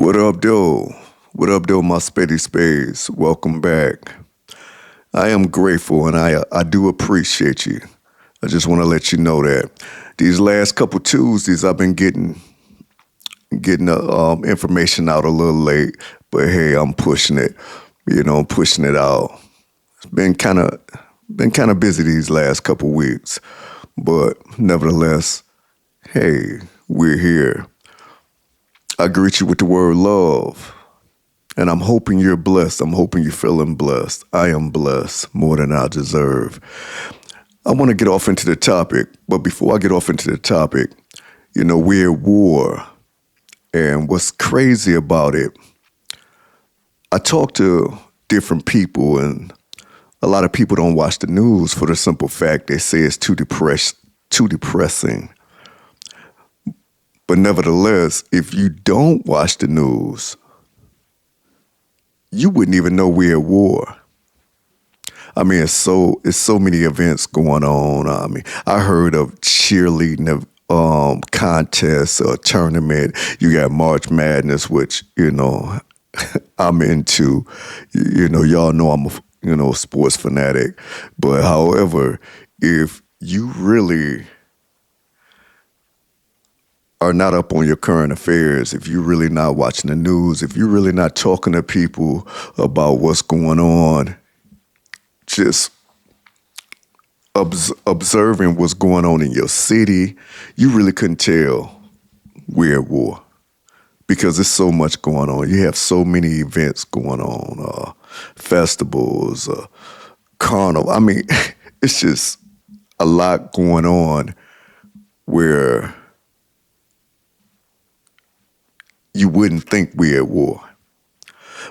What up, though? What up, though, my spady spades? Welcome back. I am grateful and I do appreciate you. I just want to let you know that these last couple Tuesdays I've been getting the information out a little late, but hey, I'm pushing it. I'm pushing it out. It's been kind of busy these last couple weeks, but nevertheless, hey, we're here. I greet you with the word love. And I'm hoping you're blessed. I'm hoping you're feeling blessed. I am blessed more than I deserve. I want to get off into the topic, but before I get off into the topic, we're at war. And what's crazy about it, I talk to different people, and a lot of people don't watch the news for the simple fact they say it's too depressing. But nevertheless, if you don't watch the news, you wouldn't even know we're at war. I mean, it's so many events going on. I mean, I heard of cheerleading contests or tournament. You got March Madness, which I'm into. Y'all know I'm a sports fanatic. But however, if you really are not up on your current affairs, if you're really not watching the news, if you're really not talking to people about what's going on, just observing what's going on in your city, you really couldn't tell we're at war because there's so much going on. You have so many events going on, festivals, carnival. I mean, it's just a lot going on where you wouldn't think we're at war.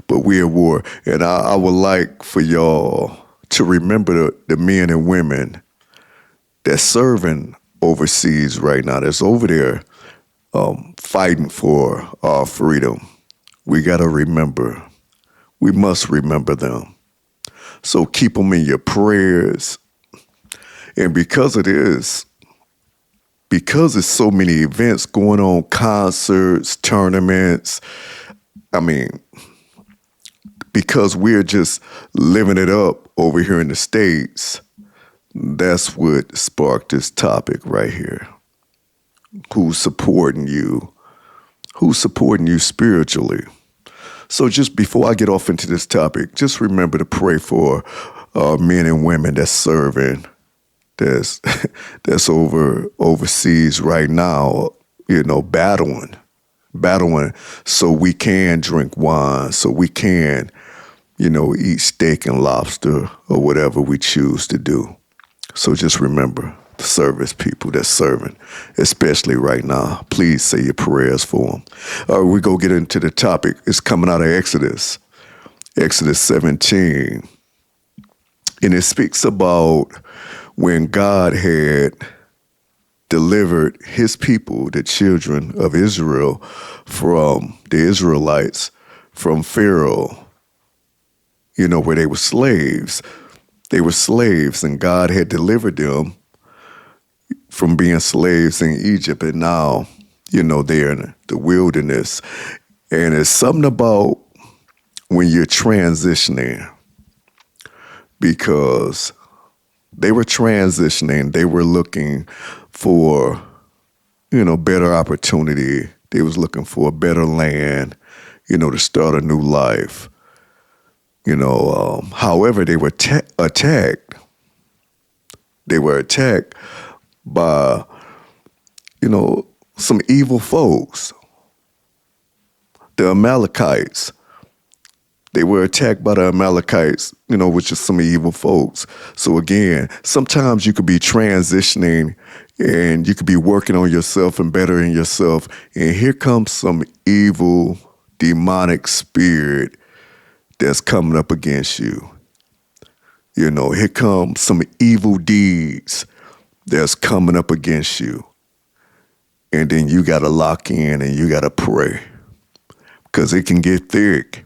But we're at war. And I would like for y'all to remember the men and women that's serving overseas right now, that's over there fighting for our freedom. We got to remember. We must remember them. So keep them in your prayers. And because it is, because there's so many events going on, concerts, tournaments, I mean, because we're just living it up over here in the States, that's what sparked this topic right here. Who's supporting you? Who's supporting you spiritually? So just before I get off into this topic, just remember to pray for men and women that's serving, that's overseas right now, battling so we can drink wine, so we can, eat steak and lobster or whatever we choose to do. So just remember the service people that's serving, especially right now. Please say your prayers for them. All right, we go get into the topic. It's coming out of Exodus 17. And it speaks about when God had delivered his people, the children of Israel, from the Israelites, from Pharaoh, where they were slaves. They were slaves, and God had delivered them from being slaves in Egypt. And now, they're in the wilderness. And it's something about when you're transitioning, because they were transitioning. They were looking for, better opportunity. They was looking for a better land, to start a new life. However, they were attacked. They were attacked by, some evil folks, the Amalekites. They were attacked by the Amalekites, which is some evil folks. So again, sometimes you could be transitioning and you could be working on yourself and bettering yourself. And here comes some evil, demonic spirit that's coming up against you. Here comes some evil deeds that's coming up against you. And then you got to lock in and you got to pray because it can get thick.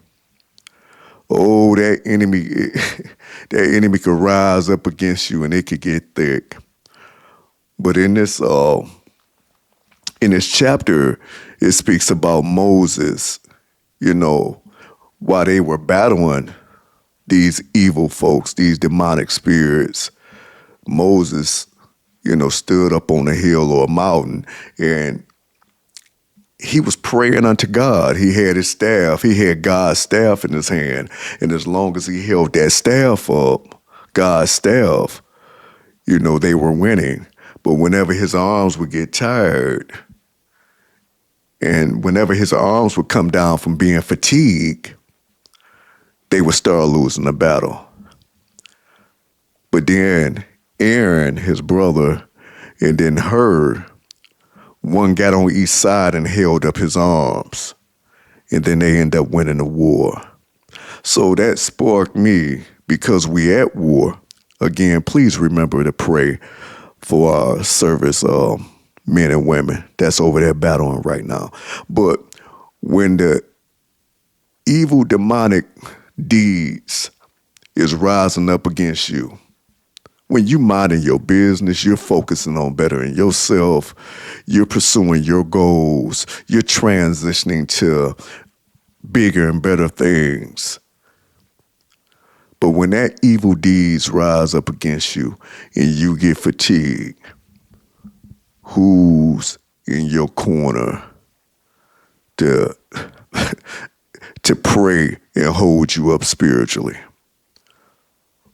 Oh, that enemy could rise up against you and it could get thick. But in this chapter, it speaks about Moses you know, while they were battling these evil folks, these demonic spirits, Moses, stood up on a hill or a mountain, and he was praying unto God. He had his staff. He had God's staff in his hand. And as long as he held that staff up, God's staff, they were winning. But whenever his arms would get tired, and whenever his arms would come down from being fatigued, they would start losing the battle. But then Aaron, his brother, and then Hur, one got on each side and held up his arms. And then they end up winning the war. So that sparked me, because we at war. Again, please remember to pray for our service men and women that's over there battling right now. But when the evil demonic deeds is rising up against you, when you minding your business, you're focusing on bettering yourself, you're pursuing your goals, you're transitioning to bigger and better things. But when that evil deeds rise up against you and you get fatigued, who's in your corner to pray and hold you up spiritually?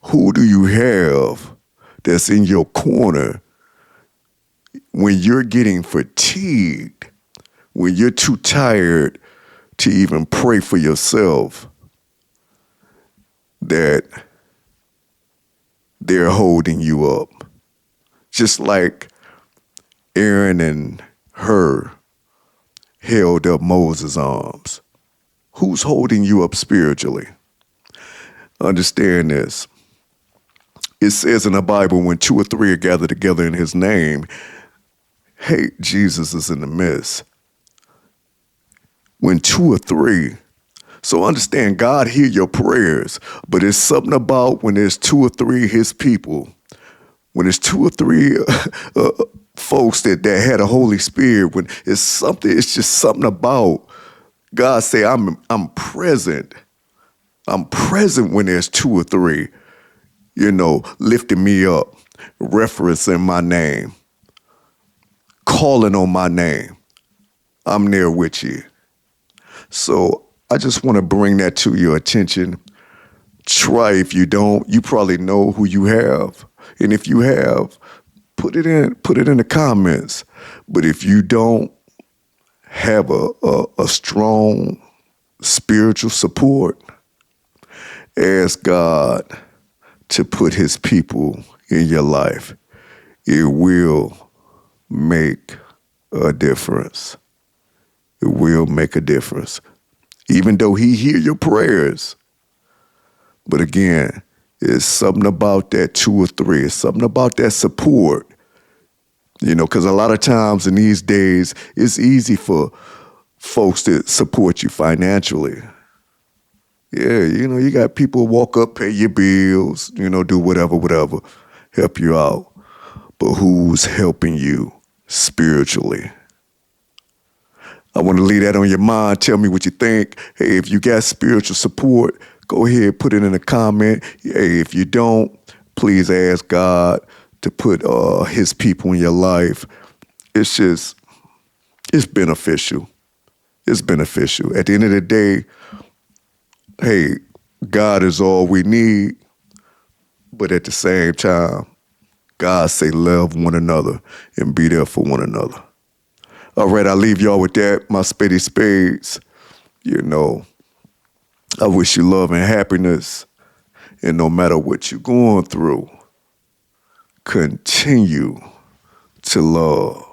Who do you have that's in your corner when you're getting fatigued, when you're too tired to even pray for yourself, that they're holding you up? Just like Aaron and Hur held up Moses' arms. Who's holding you up spiritually? Understand this. It says in the Bible, when 2 or 3 are gathered together in his name, hey, Jesus is in the midst. When 2 or 3. So understand, God hear your prayers, but it's something about when there's 2 or 3 his people, when there's 2 or 3 folks that had a Holy Spirit, when it's just something about God say, I'm present. I'm present when there's 2 or 3, lifting me up, referencing my name, calling on my name. I'm there with you. So I just want to bring that to your attention. Try, if you don't, you probably know who you have. And if you have, put it in the comments. But if you don't have a strong spiritual support, ask God to put his people in your life. It will make a difference. It will make a difference. Even though he hear your prayers. But again, it's something about that 2 or 3. It's something about that support. Because a lot of times in these days, it's easy for folks to support you financially. Yeah, you got people walk up, pay your bills, do whatever, help you out. But who's helping you spiritually? I want to leave that on your mind. Tell me what you think. Hey, if you got spiritual support, go ahead, put it in a comment. Hey, if you don't, please ask God to put his people in your life. It's beneficial. It's beneficial. At the end of the day, hey, God is all we need. But at the same time, God say love one another and be there for one another. All right, I'll leave y'all with that, my Spady Spades. I wish you love and happiness. And no matter what you're going through, continue to love.